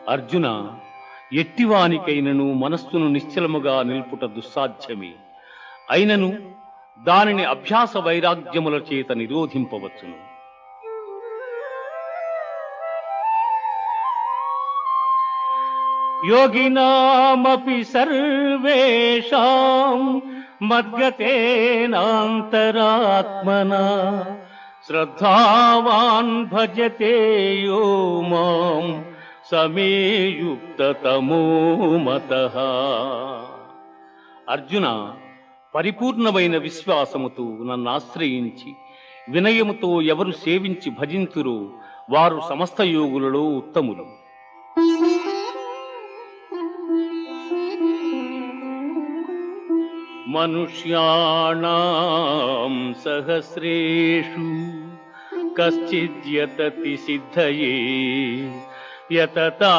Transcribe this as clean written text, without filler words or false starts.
అర్జున, ఎట్టివానికైనను మనస్సును నిశ్చలముగా నిల్పుట దుస్సాధ్యమే. అయినను దానిని అభ్యాస వైరాగ్యముల చేత నిరోధింపవచ్చును. యోగినామపి సర్వేషాం మద్గతేనాంతరాత్మనా శ్రద్ధావాన్ భజతే యో మాం సమే యుక్తతమో మతః. అర్జున, పరిపూర్ణమైన విశ్వాసముతో నన్ను ఆశ్రయించి వినయముతో ఎవరు సేవించి భజింతురో వారు సమస్త యోగులలో ఉత్తములు. మనుష్యాణాం సహస్రేషు కశ్చిద్ యతతి సిద్ధయే యతతా